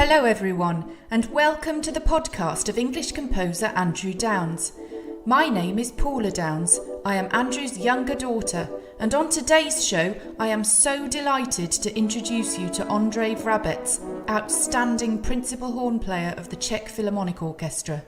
Hello everyone, and welcome to the podcast of English composer Ondrej Downes. My name is Paula Downes. I am Andrew's younger daughter, and on today's show I am so delighted to introduce you to Ondrej Vrabec, outstanding principal horn player of the Czech Philharmonic Orchestra.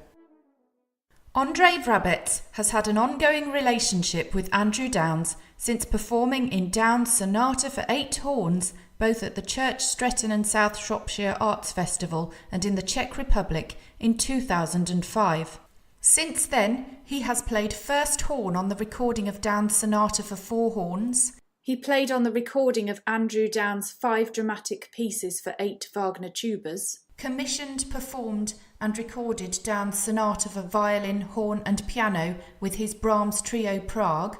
Ondrej Vrabec has had an ongoing relationship with Ondrej Downes since performing in Downes' Sonata for 8 horns both at the Church Stretton and South Shropshire Arts Festival and in the Czech Republic in 2005. Since then, he has played first horn on the recording of Downes' Sonata for 4 horns. He played on the recording of Ondrej Downes' 5 dramatic pieces for 8 Wagner tubas, commissioned, performed and recorded Downes' Sonata for violin, horn and piano with his Brahms Trio Prague,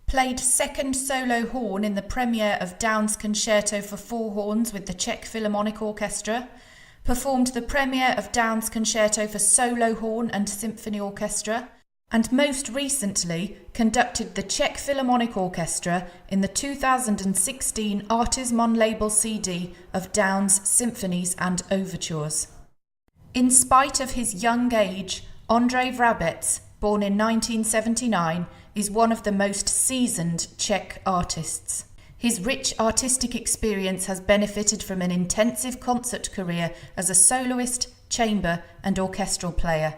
played second solo horn in the premiere of Downes' Concerto for 4 horns with the Czech Philharmonic Orchestra, performed the premiere of Downes' Concerto for solo horn and symphony orchestra, and most recently conducted the Czech Philharmonic Orchestra in the 2016 Artismon label CD of Downes' Symphonies and Overtures. In spite of his young age, Ondrej Vrabec, born in 1979, is one of the most seasoned Czech artists. His rich artistic experience has benefited from an intensive concert career as a soloist, chamber and orchestral player.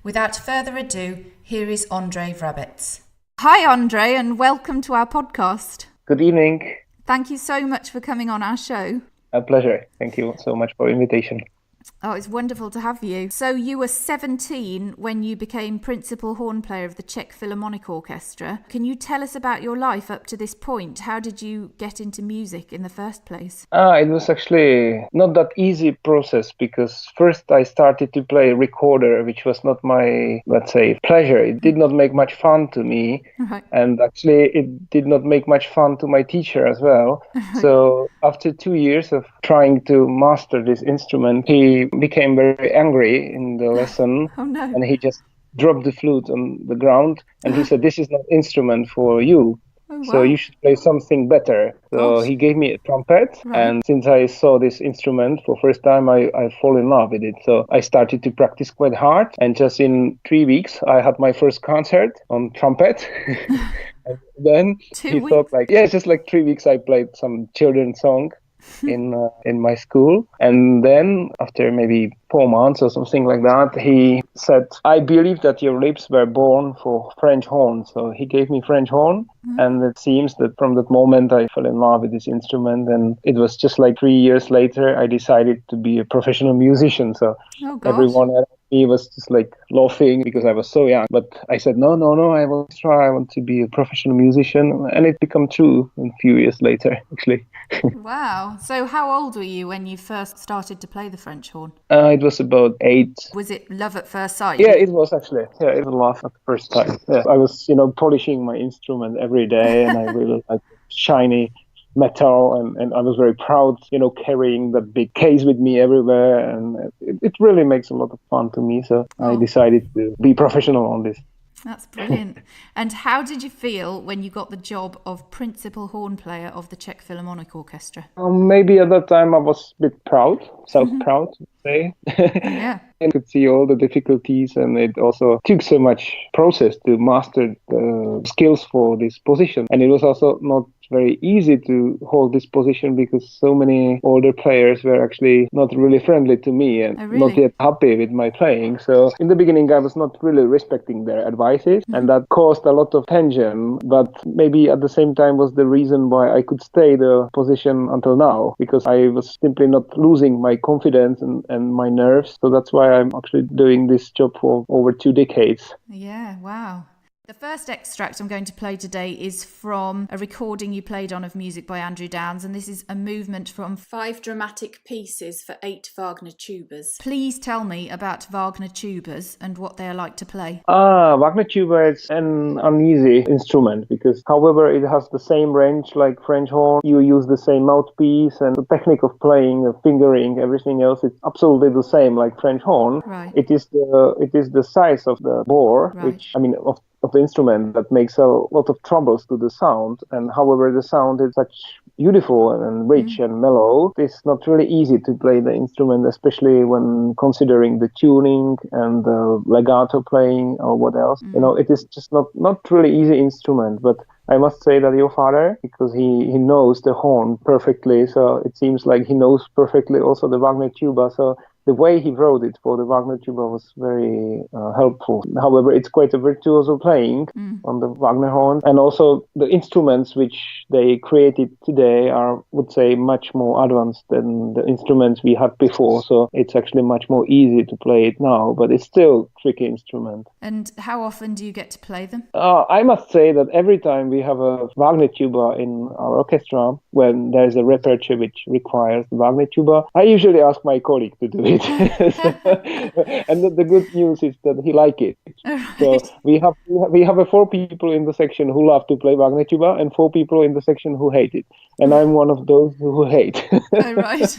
Without further ado, here is Ondrej Vrabec. Hi Ondrej, and welcome to our podcast. Good evening. Thank you so much for coming on our show. A pleasure. Thank you so much for the invitation. Oh, it's wonderful to have you. So you were 17 when you became principal horn player of the Czech Philharmonic Orchestra. Can you tell us about your life up to this point? How did you get into music in the first place? It was actually not that easy process because first I started to play recorder, which was not my, let's say, pleasure. It did not make much fun to me. Right. And actually it did not make much fun to my teacher as well. So after 2 years of trying to master this instrument, he became very angry in the lesson. Oh, no. And he just dropped the flute on the ground and he said, "This is not instrument for you. Oh, wow. So you should play something better." So he gave me a trumpet. Right. And since I saw this instrument for first time, I fall in love with it. So I started to practice quite hard. And just in 3 weeks, I had my first concert on trumpet. And then he thought just like 3 weeks, I played some children's song in my school. And then after maybe 4 months or something like that, he said, "I believe that your lips were born for French horn." So he gave me French horn. And it seems that from that moment I fell in love with this instrument. And it was just like 3 years later I decided to be a professional musician. So everyone around me was just like laughing because I was so young. But I said, no, I want to try. I want to be a professional musician. And it became true a few years later, actually. Wow. So how old were you when you first started to play the French horn? It was about 8. Was it love at first sight? Yeah, it was actually. Yeah, it was love at the first time. Yeah. I was, polishing my instrument every day and I really liked shiny metal and I was very proud, carrying that big case with me everywhere, and it really makes a lot of fun to me. So I decided to be professional on this. That's brilliant. And how did you feel when you got the job of principal horn player of the Czech Philharmonic Orchestra? Maybe at that time I was a bit proud, self-proud, to say. Yeah. I could see all the difficulties, and it also took so much process to master the skills for this position. And it was also not very easy to hold this position because so many older players were actually not really friendly to me and not yet happy with my playing. So in the beginning I was not really respecting their advices, and that caused a lot of tension, but maybe at the same time was the reason why I could stay the position until now, because I was simply not losing my confidence and my nerves. So that's why I'm actually doing this job for over 2 decades. Yeah, wow. The first extract I'm going to play today is from a recording you played on of music by Ondrej Downes, and this is a movement from 5 dramatic pieces for 8 Wagner tubas. Please tell me about Wagner tubas and what they are like to play. Wagner tuba is an uneasy instrument because, however, it has the same range like French horn. You use the same mouthpiece, and the technique of playing, fingering, everything else, it's absolutely the same like French horn. Right. It is the size of the bore, which of the instrument that makes a lot of troubles to the sound. And however, the sound is such beautiful and rich and mellow, it's not really easy to play the instrument, especially when considering the tuning and the legato playing or what else. It is just not really easy instrument, but I must say that your father, because he knows the horn perfectly, so it seems like he knows perfectly also the Wagner tuba, so the way he wrote it for the Wagner tuba was very helpful. However, it's quite a virtuoso playing on the Wagner horn. And also the instruments which they created today are, would say, much more advanced than the instruments we had before. So it's actually much more easy to play it now, but it's still a tricky instrument. And how often do you get to play them? I must say that every time we have a Wagner tuba in our orchestra, when there's a repertoire which requires the Wagner tuba, I usually ask my colleague to do it. And the good news is that he likes it. Right. So we have 4 people in the section who love to play Wagner tuba and 4 people in the section who hate it. And I'm one of those who hate. Oh, right.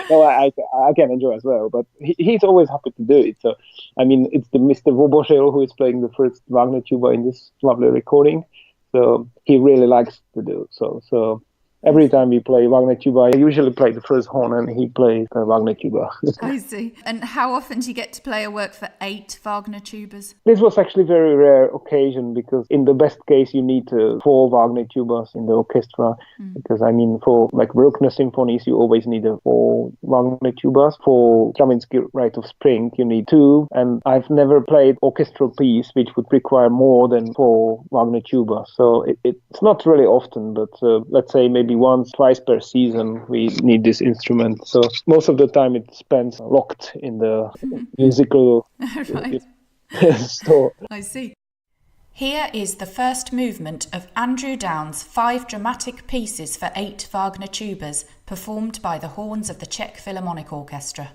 No, I can enjoy as well, but he's always happy to do it. So, I mean, it's the Mr. Voboshel who is playing the first Wagner tuba in this lovely recording. So he really likes to do so. Every time we play Wagner tuba, I usually play the first horn and he plays the Wagner tuba. I see. And how often do you get to play a work for 8 Wagner tubas? This was actually a very rare occasion because in the best case you need 4 Wagner tubas in the orchestra. Because I mean, for like Bruckner symphonies, you always need 4 Wagner tubas. For Stravinsky Rite of Spring, you need 2. And I've never played orchestral piece which would require more than 4 Wagner tubas. So it's not really often, but let's say maybe once, twice per season we need this instrument. So most of the time it spends locked in the musical Right. store. I see. Here is the first movement of Ondrej Downes' 5 dramatic pieces for 8 Wagner tubas, performed by the horns of the Czech Philharmonic Orchestra.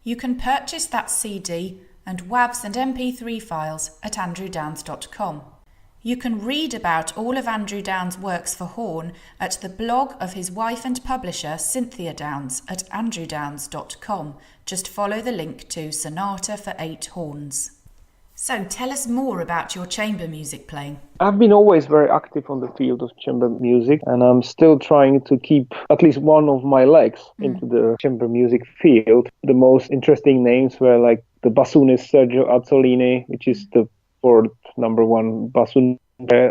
You can purchase that CD and WAVs and MP3 files at andrewdownes.com. You can read about all of Andrew Downes' works for horn at the blog of his wife and publisher Cynthia Downes at andrewdownes.com. Just follow the link to Sonata for 8 Horns. So tell us more about your chamber music playing. I've been always very active on the field of chamber music, and I'm still trying to keep at least one of my legs into the chamber music field. The most interesting names were like the bassoonist Sergio Azzolini, which is the 4th number 1 bassoon,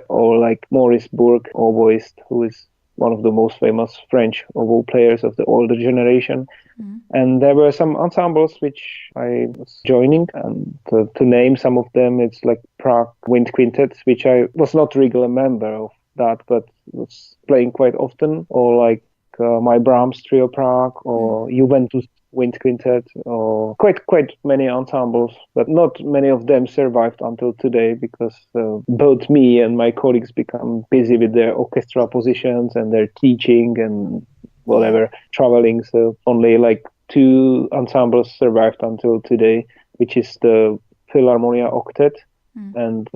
or like Maurice Bourque, oboist, who is one of the most famous French oboe players of the older generation. And there were some ensembles which I was joining, and to name some of them, it's like Prague Wind Quintet, which I was not a regular member of that, but was playing quite often, or like my Brahms Trio Prague, or Juventus Wind Quintet, or quite many ensembles, but not many of them survived until today because both me and my colleagues become busy with their orchestra positions and their teaching and whatever, traveling. So only like 2 ensembles survived until today, which is the Philharmonia Octet and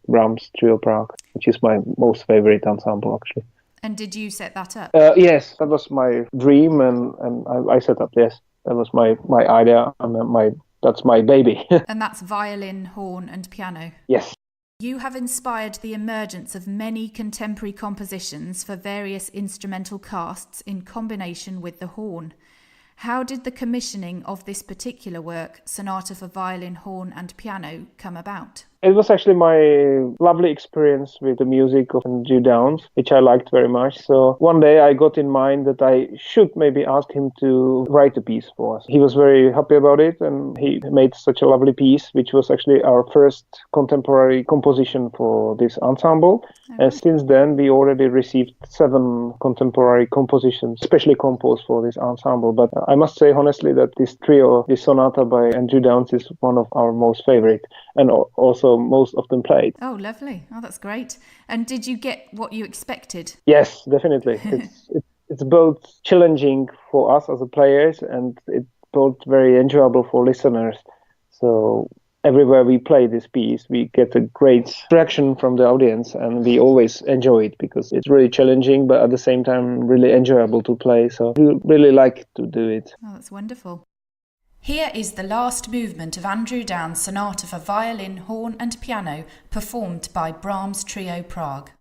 Brahms Trio Prague, which is my most favorite ensemble actually. And did you set that up? Yes, that was my dream, and I set up, yes. That was my idea, and that's my baby. And that's violin, horn and piano? Yes. You have inspired the emergence of many contemporary compositions for various instrumental casts in combination with the horn. How did the commissioning of this particular work, Sonata for Violin, Horn and Piano, come about? It was actually my lovely experience with the music of Andrew Downes, which I liked very much. So one day I got in mind that I should maybe ask him to write a piece for us. He was very happy about it, and he made such a lovely piece, which was actually our first contemporary composition for this ensemble. Okay. And since then, we already received 7 contemporary compositions, specially composed for this ensemble. But I must say honestly that this trio, this sonata by Andrew Downes, is one of our most favorite, and also most of them played. Oh, lovely. Oh, that's great. And did you get what you expected? Yes, definitely. It's both challenging for us as a players, and it's both very enjoyable for listeners. So everywhere we play this piece, we get a great reaction from the audience, and we always enjoy it because it's really challenging, but at the same time really enjoyable to play. So we really like to do it. Oh, that's wonderful. Here is the last movement of Andrew Downes' Sonata for Violin, Horn and Piano, performed by Brahms Trio Prague.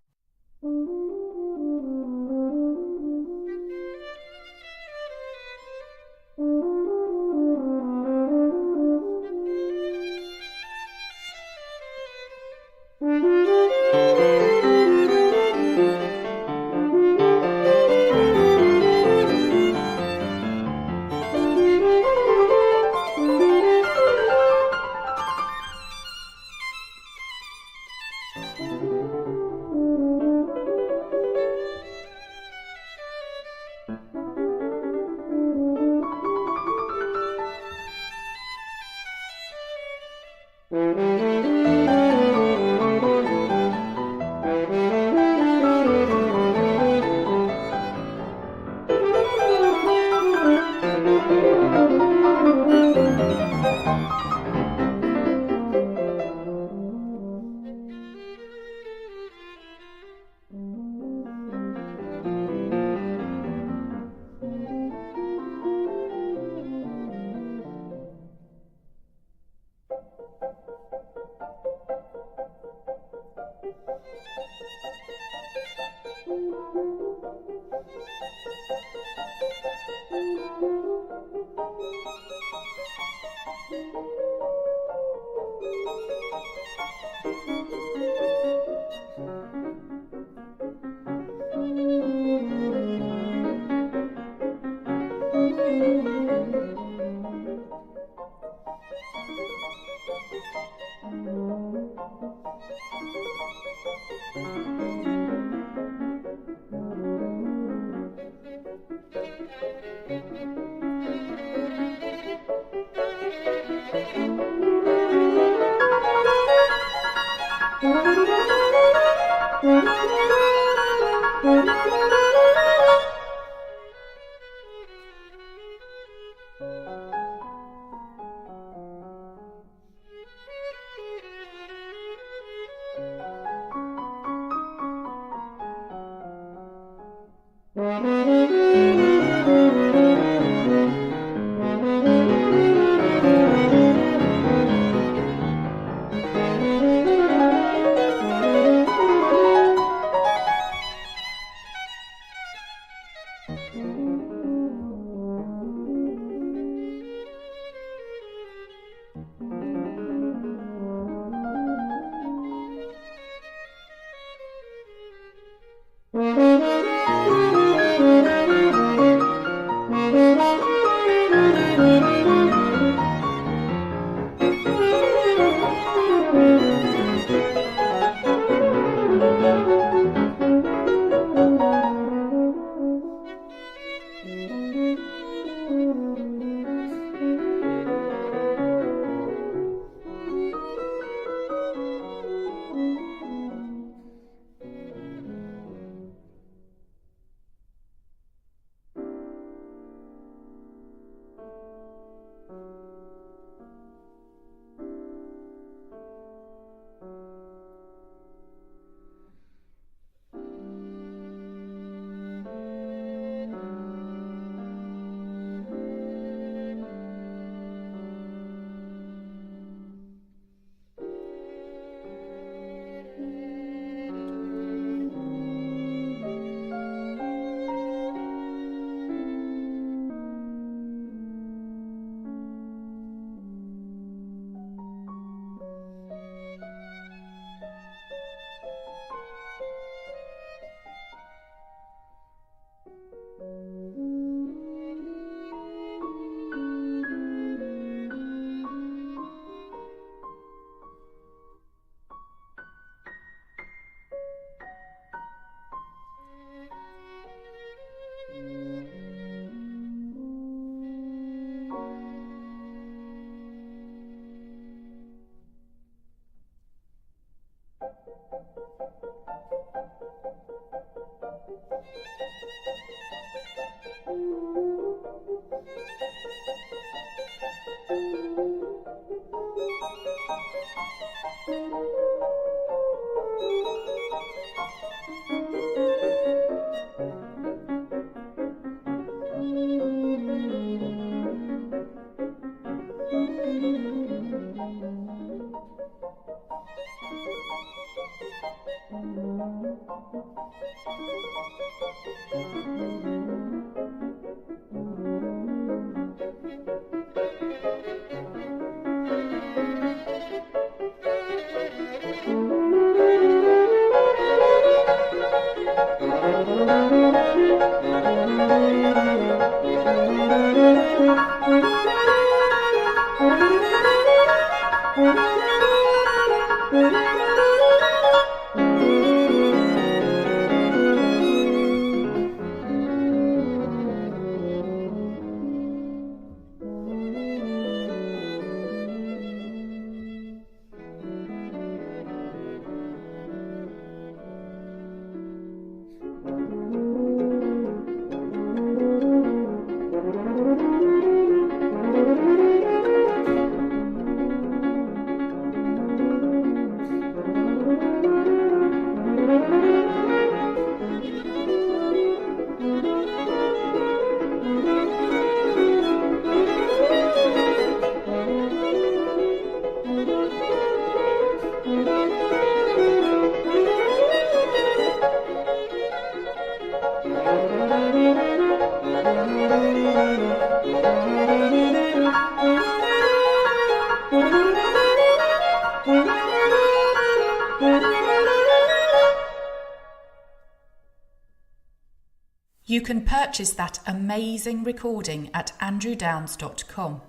You can purchase that amazing recording at andrewdownes.com.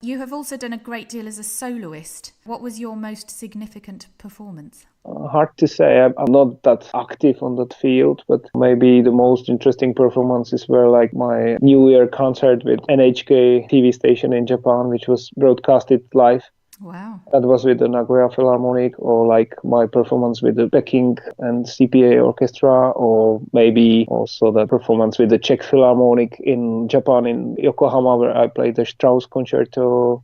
You have also done a great deal as a soloist. What was your most significant performance? Hard to say. I'm not that active on that field, but maybe the most interesting performances were like my New Year concert with NHK TV station in Japan, which was broadcasted live. Wow. That was with the Nagoya Philharmonic, or like my performance with the Peking and CPA Orchestra, or maybe also the performance with the Czech Philharmonic in Japan, in Yokohama, where I played the Strauss concerto.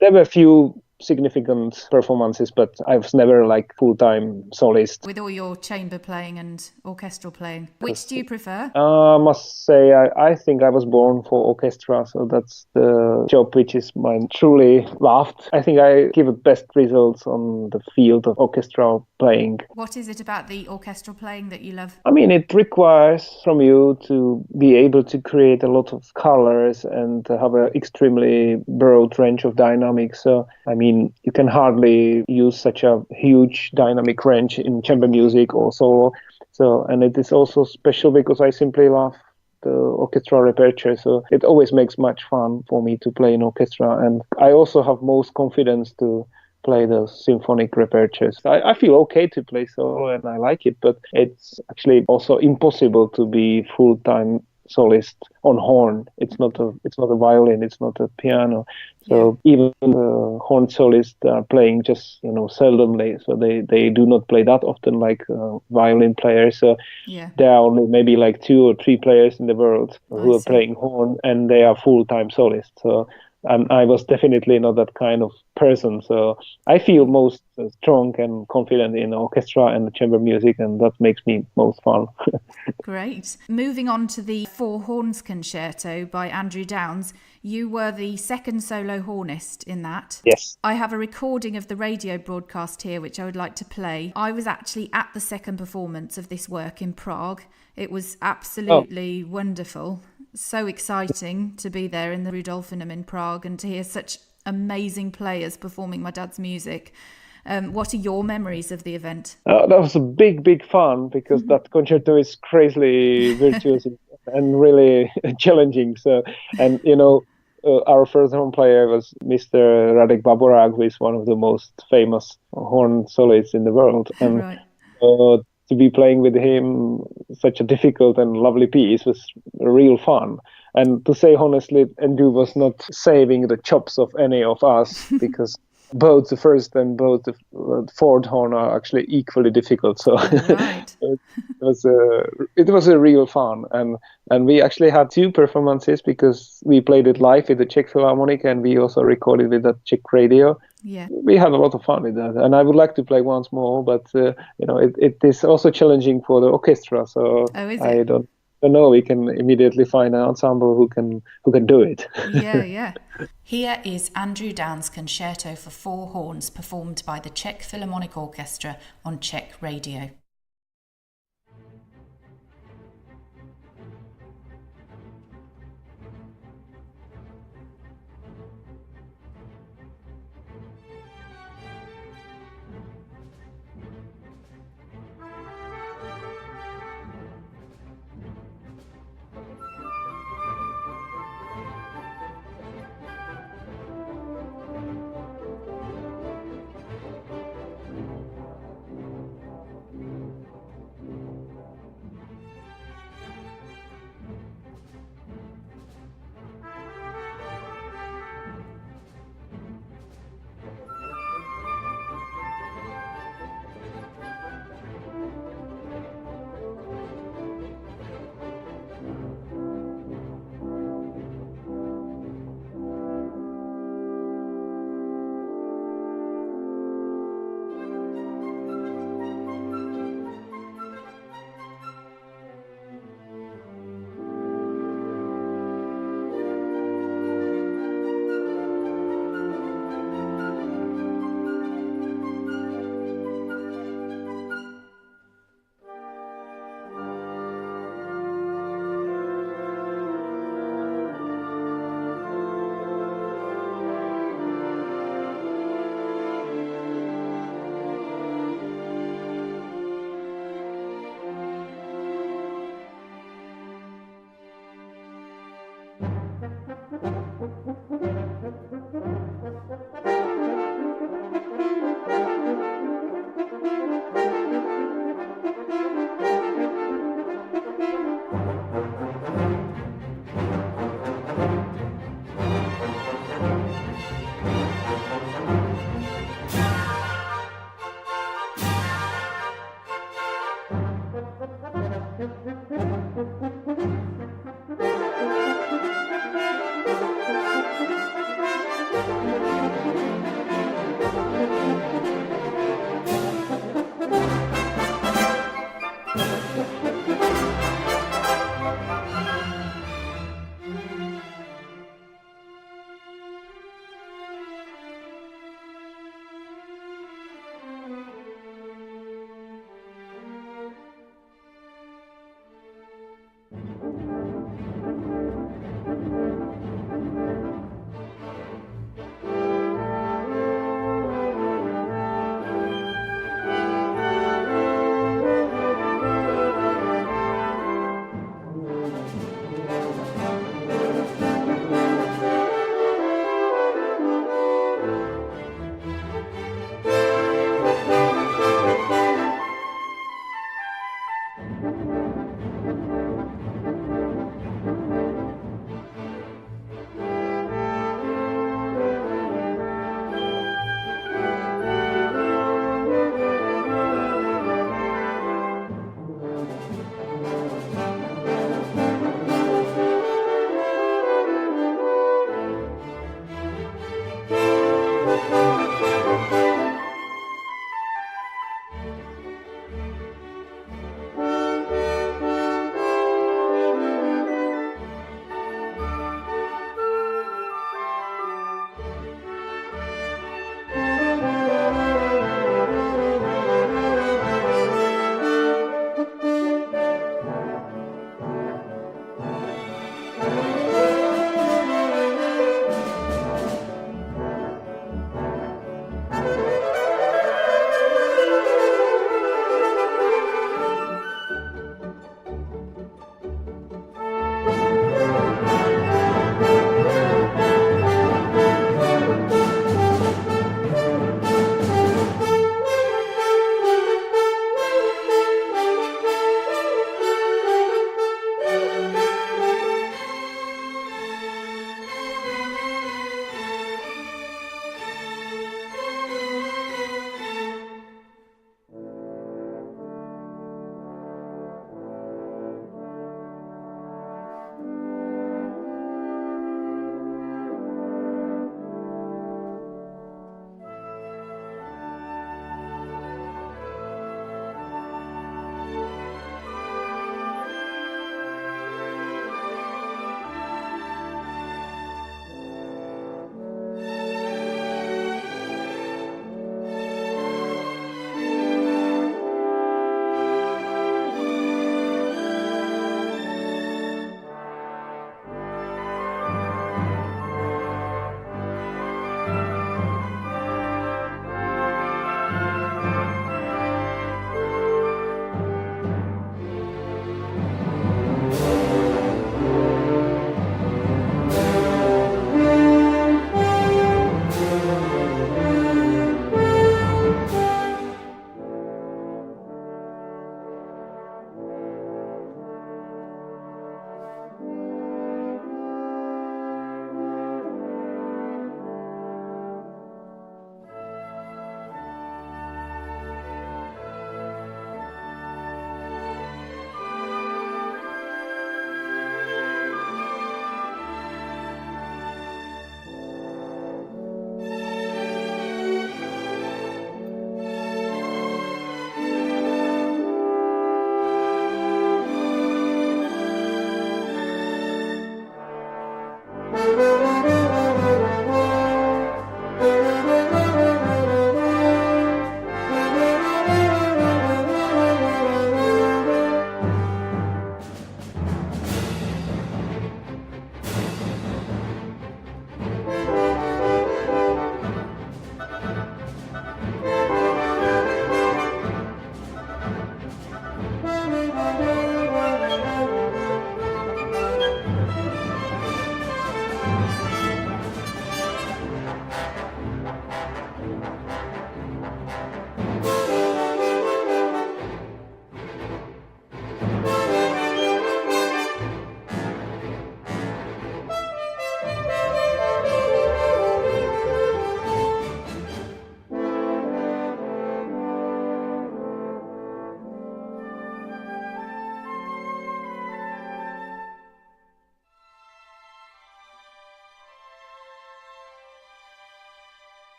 There were a few significant performances, but I was never like full-time solist. With all your chamber playing and orchestral playing, which do you prefer? I must say, I think I was born for orchestra, so that's the job which is mine truly loved. I think I give the best results on the field of orchestral playing. What is it about the orchestral playing that you love? I mean, it requires from you to be able to create a lot of colors and have an extremely broad range of dynamics. So, I mean, you can hardly use such a huge dynamic range in chamber music or solo. So, and it is also special because I simply love the orchestral repertoire. So it always makes much fun for me to play in orchestra. And I also have most confidence to play the symphonic repertoires. I feel okay to play solo and I like it, but it's actually also impossible to be full-time solist on horn. It's not a violin, it's not a piano. So even the horn solists are playing just seldomly. So they do not play that often like violin players. So there are only maybe like 2 or 3 players in the world who are playing horn, and they are full-time solists. So I was definitely not that kind of person. So I feel most strong and confident in orchestra and chamber music, and that makes me most fun. Great. Moving on to the Four Horns Concerto by Ondrej Downes. You were the second solo hornist in that. Yes. I have a recording of the radio broadcast here, which I would like to play. I was actually at the second performance of this work in Prague. It was absolutely wonderful. So exciting to be there in the Rudolfinum in Prague and to hear such amazing players performing my dad's music. What are your memories of the event? That was a big fun because that concerto is crazily virtuous and really challenging. So, and our first horn player was Mr. Radek Baborák, who is one of the most famous horn soloists in the world. And right. To be playing with him such a difficult and lovely piece was real fun. And to say honestly, Andrew was not saving the chops of any of us because both the first and both the fourth horn are actually equally difficult. So right. it was a real fun. And we actually had 2 performances because we played it live with the Czech Philharmonic and we also recorded with the Czech radio. Yeah. We had a lot of fun with that, and I would like to play once more, but it is also challenging for the orchestra. So I don't know. We can immediately find an ensemble who can do it. Yeah. Here is Ondrej Downes' Concerto for 4 Horns, performed by the Czech Philharmonic Orchestra on Czech radio.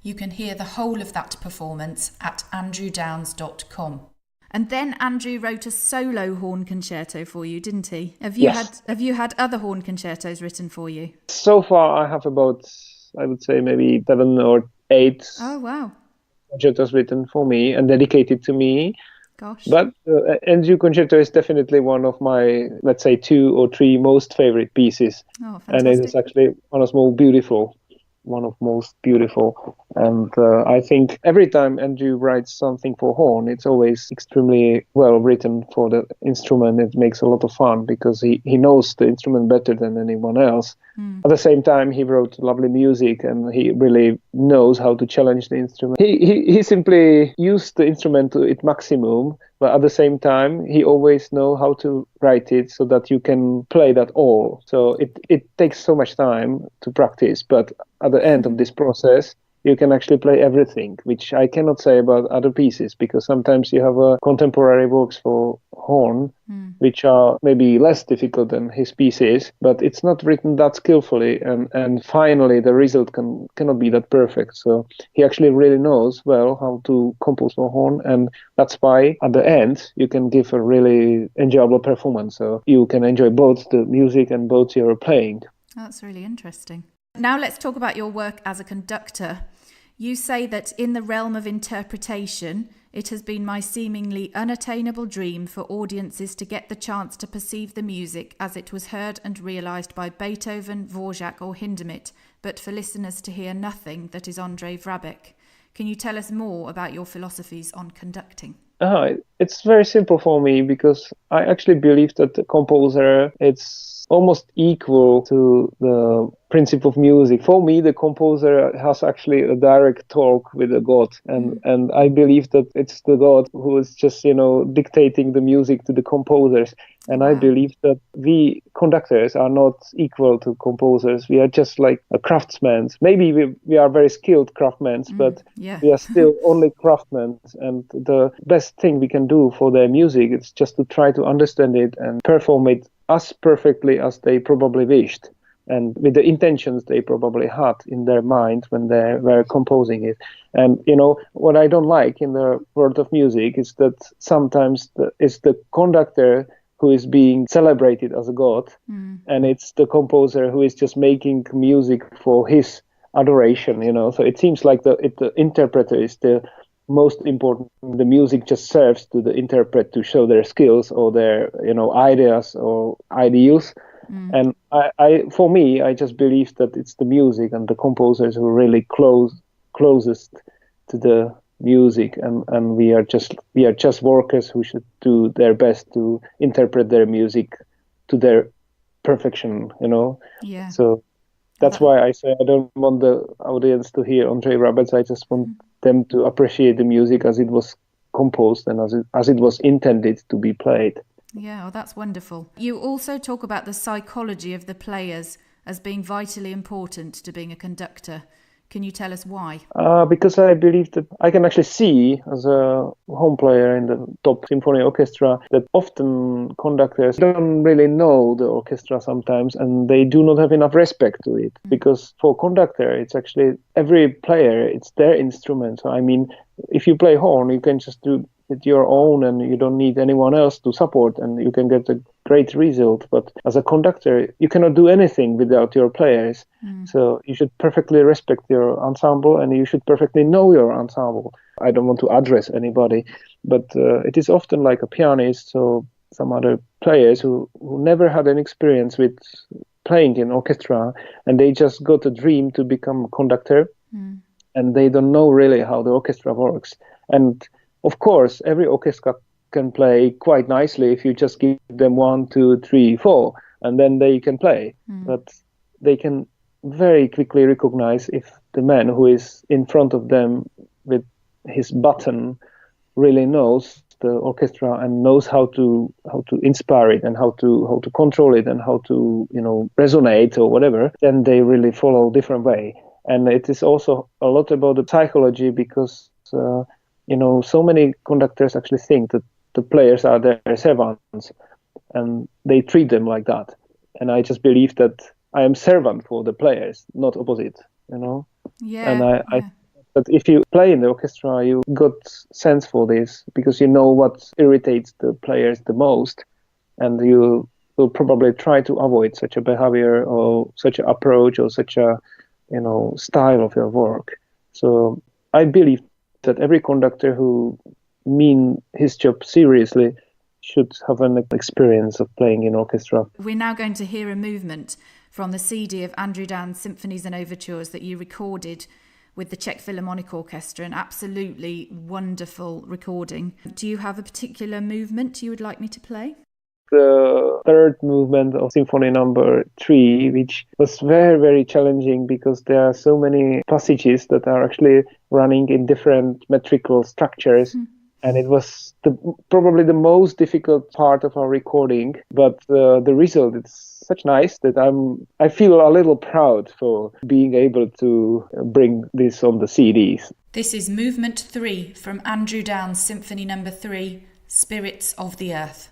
You can hear the whole of that performance at andrewdownes.com. And then Andrew wrote a solo horn concerto for you, didn't he? Have you had other horn concertos written for you? So far, I have about, I would say, maybe 7 or 8 concertos written for me and dedicated to me. Gosh. But Andrew Concerto is definitely one of my, let's say, 2 or 3 most favorite pieces. Oh, fantastic. And it is actually one of most beautiful. And I think every time Andrew writes something for horn, it's always extremely well written for the instrument. It makes a lot of fun because he knows the instrument better than anyone else. At the same time, he wrote lovely music and he really knows how to challenge the instrument. He simply used the instrument to its maximum, but at the same time, he always knows how to write it so that you can play that all. So it takes so much time to practice, but at the end of this process, you can actually play everything, which I cannot say about other pieces, because sometimes you have contemporary works for horn, which are maybe less difficult than his pieces, but it's not written that skillfully, and finally the result cannot be that perfect. So he actually really knows well how to compose for horn, and that's why at the end you can give a really enjoyable performance. So you can enjoy both the music and both your playing. That's really interesting. Now let's talk about your work as a conductor. You say that in the realm of interpretation, it has been my seemingly unattainable dream for audiences to get the chance to perceive the music as it was heard and realised by Beethoven, Dvorak or Hindemith, but for listeners to hear nothing that is Ondrej Vrabec. Can you tell us more about your philosophies on conducting? It's very simple for me, because I actually believe that the composer, it's almost equal to the principle of music. For me, the composer has actually a direct talk with the God, and I believe that it's the God who is just, dictating the music to the composers. And I believe that we conductors are not equal to composers. We are just like a craftsmen. Maybe we are very skilled craftsmen, but we are still only craftsmen. And the best thing we can do for their music is just to try to understand it and perform it as perfectly as they probably wished, and with the intentions they probably had in their mind when they were composing it. And what I don't like in the world of music is that sometimes it's the conductor who is being celebrated as a god, and it's the composer who is just making music for his adoration. So it seems like the interpreter is the most important. The music just serves to the interpret to show their skills or their ideas or ideals. And for me, I just believe that it's the music and the composers who are really closest to the music, and we are just workers who should do their best to interpret their music to their perfection. So that's why I say I don't want the audience to hear Ondrej Vrabec. I just want them to appreciate the music as it was composed and as it was intended to be played. Yeah, well, that's wonderful. You also talk about the psychology of the players as being vitally important to being a conductor. Can you tell us why? Because I believe that I can actually see, as a home player in the top symphony orchestra, that often conductors don't really know the orchestra sometimes, and they do not have enough respect to it. Because for conductor, it's actually every player, it's their instrument. So, I mean, if you play horn, you can just do it your own, and you don't need anyone else to support, and you can get a great result. But as a conductor, you cannot do anything without your players. So you should perfectly respect your ensemble, and you should perfectly know your ensemble. I don't want to address anybody, but it is often like a pianist or some other players who never had an experience with playing in orchestra, and they just got a dream to become a conductor, and they don't know really how the orchestra works. And of course, every orchestra can play quite nicely if you just give them 1, 2, 3, 4, and then they can play. But they can very quickly recognize if the man who is in front of them with his button really knows the orchestra and knows how to inspire it and how to control it and how to resonate or whatever. Then they really follow a different way. And it is also a lot about the psychology, because so many conductors actually think that the players are their servants, and they treat them like that. And I just believe that I am servant for the players, not opposite. Yeah. And I but if you play in the orchestra, you got sense for this, because you know what irritates the players the most, and you will probably try to avoid such a behavior or such an approach or such a style of your work. So I believe that every conductor who mean his job seriously should have an experience of playing in orchestra. We're now going to hear a movement from the CD of Ondrej Downes' Symphonies and Overtures that you recorded with the Czech Philharmonic Orchestra, an absolutely wonderful recording. Do you have a particular movement you would like me to play? The third movement of Symphony number 3, which was very, very challenging because there are so many passages that are actually running in different metrical structures. And it was probably the most difficult part of our recording, but the result is such nice that I feel a little proud for being able to bring this on the CDs. This is Movement 3 from Ondrej Downes' Symphony number 3, Spirits of the Earth.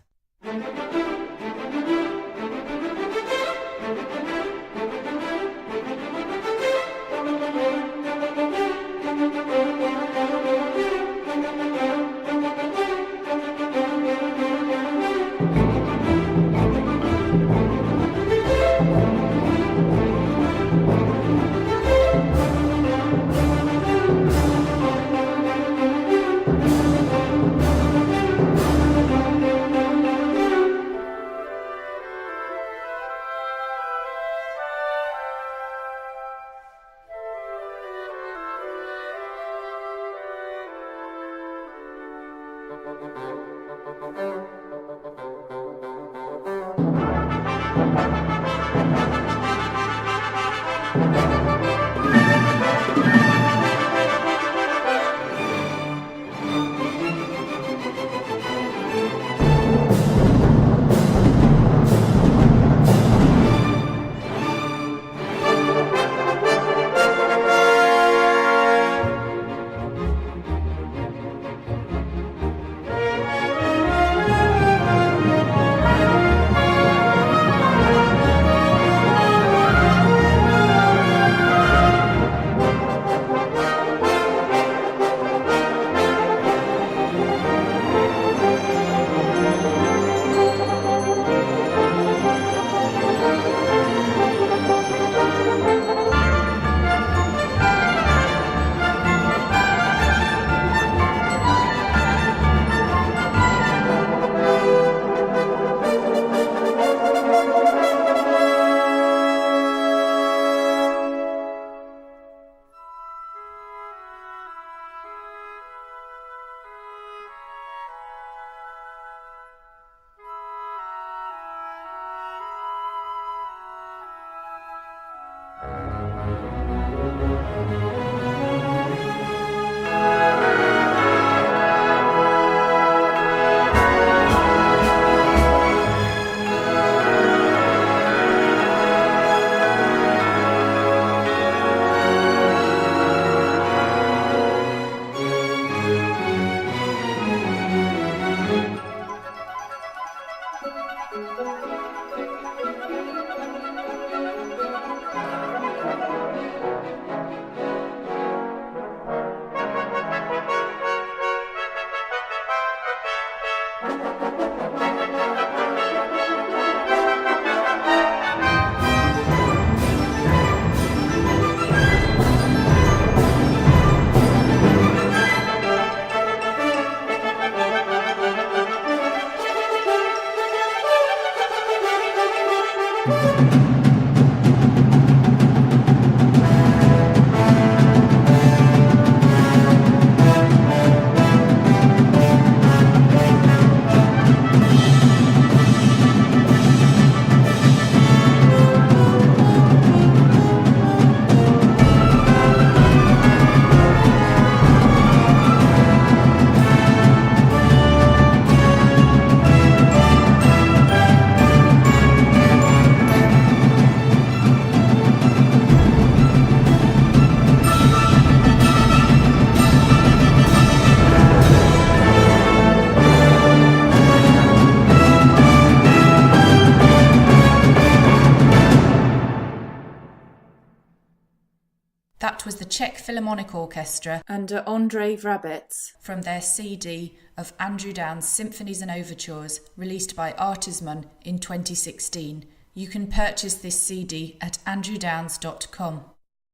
That was the Czech Philharmonic Orchestra under Ondrej Vrabec from their CD of Andrew Downes' Symphonies and Overtures, released by Artisman in 2016. You can purchase this CD at andrewdownes.com.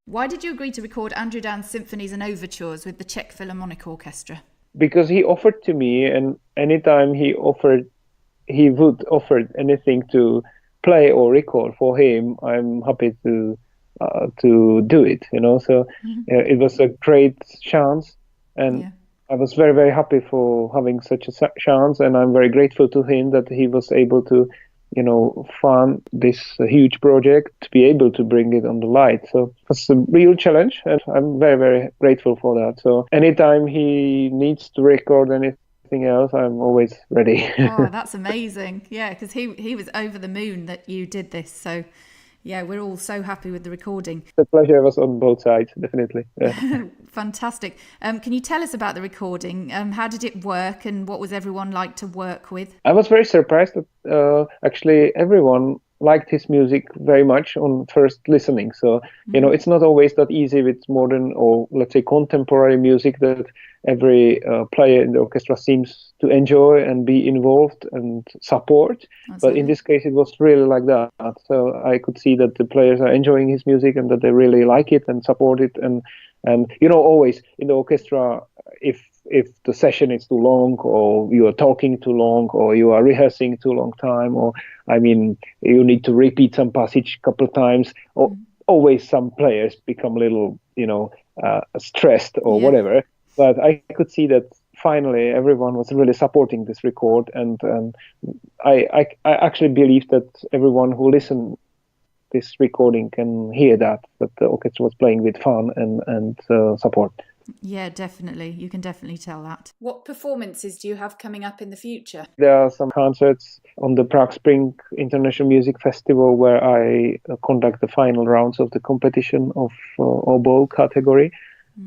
Why did you agree to record Andrew Downes' Symphonies and Overtures with the Czech Philharmonic Orchestra? Because he offered to me, and anytime he would offer anything to play or record for him, I'm happy to do it, So it was a great chance, and I was very, very happy for having such a chance, and I'm very grateful to him that he was able to, fund this huge project, to be able to bring it on the light. So it's a real challenge, and I'm very, very grateful for that. So anytime he needs to record anything else, I'm always ready. Oh, that's amazing. Yeah, because he was over the moon that you did this. So yeah, we're all so happy with the recording. The pleasure was on both sides, definitely. Yeah. Fantastic. Can you tell us about the recording? How did it work, and what was everyone like to work with? I was very surprised that actually everyone liked his music very much on first listening. So, it's not always that easy with modern or, let's say, contemporary music that every player in the orchestra seems to enjoy and be involved and support. But in this case, it was really like that. So I could see that the players are enjoying his music and that they really like it and support it. And always in the orchestra, if the session is too long, or you are talking too long, or you are rehearsing too long time, or you need to repeat some passage a couple of times, or always some players become a little stressed or whatever. But I could see that finally everyone was really supporting this record, and I actually believe that everyone who listened this recording can hear that the orchestra was playing with fun and support. Yeah, definitely. You can definitely tell that. What performances do you have coming up in the future? There are some concerts on the Prague Spring International Music Festival where I conduct the final rounds of the competition of oboe category.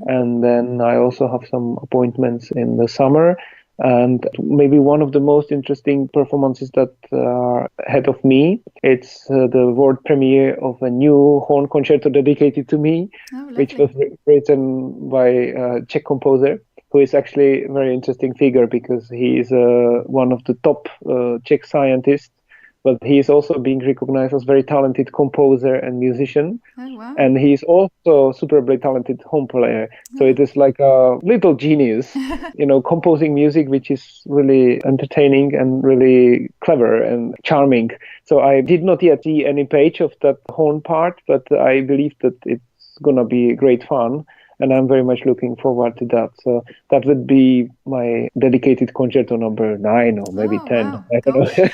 And then I also have some appointments in the summer. And maybe one of the most interesting performances that are ahead of me, it's the world premiere of a new horn concerto dedicated to me, which was written by a Czech composer, who is actually a very interesting figure because he is one of the top Czech scientists, but he is also being recognized as a very talented composer and musician. Oh, wow. And he is also superbly talented horn player. So it is like a little genius, composing music which is really entertaining and really clever and charming. So I did not yet see any page of that horn part, but I believe that it's going to be great fun. And I'm very much looking forward to that. So that would be my dedicated concerto number 9 or maybe 10. Wow. I don't know.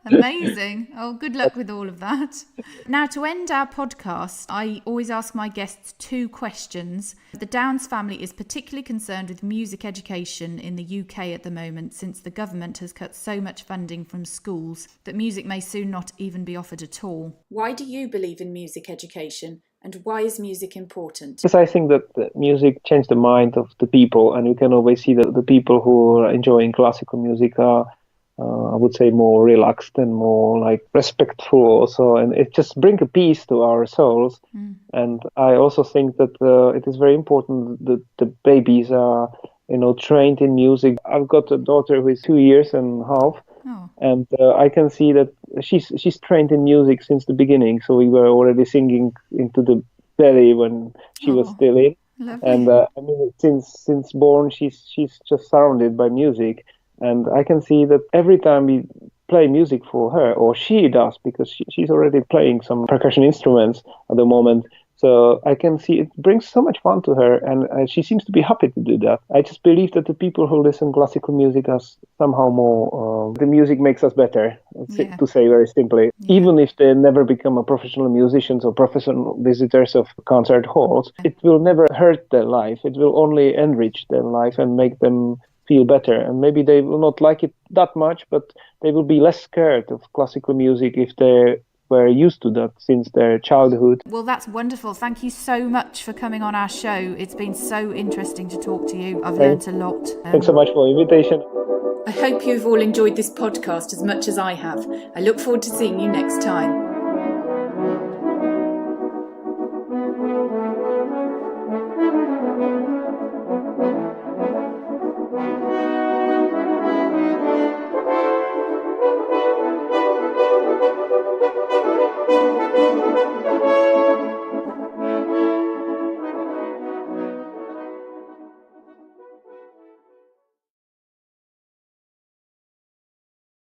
Amazing. Oh, good luck with all of that. Now, to end our podcast, I always ask my guests 2 questions. The Downes family is particularly concerned with music education in the UK at the moment, since the government has cut so much funding from schools that music may soon not even be offered at all. Why do you believe in music education? And why is music important? Because I think that music changed the mind of the people, and you can always see that the people who are enjoying classical music are, I would say, more relaxed and more like respectful also, and it just brings a peace to our souls. And I also think that it is very important that the babies are, trained in music. I've got a daughter who is 2 years and a half. And I can see that she's trained in music since the beginning. So we were already singing into the belly when she was still in. Lovely. And since born, she's just surrounded by music. And I can see that every time we play music for her, or she does, because she's already playing some percussion instruments at the moment. So I can see it brings so much fun to her, and she seems to be happy to do that. I just believe that the people who listen classical music are somehow more, the music makes us better, to say very simply. Even if they never become a professional musicians or professional visitors of concert halls, it will never hurt their life. It will only enrich their life and make them feel better. And maybe they will not like it that much, but they will be less scared of classical music if they were used to that since their childhood. Well, that's wonderful. Thank you so much for coming on our show. It's been so interesting to talk to you. I've learned a lot. Thanks so much for the invitation. I hope you've all enjoyed this podcast as much as I have. I look forward to seeing you next time.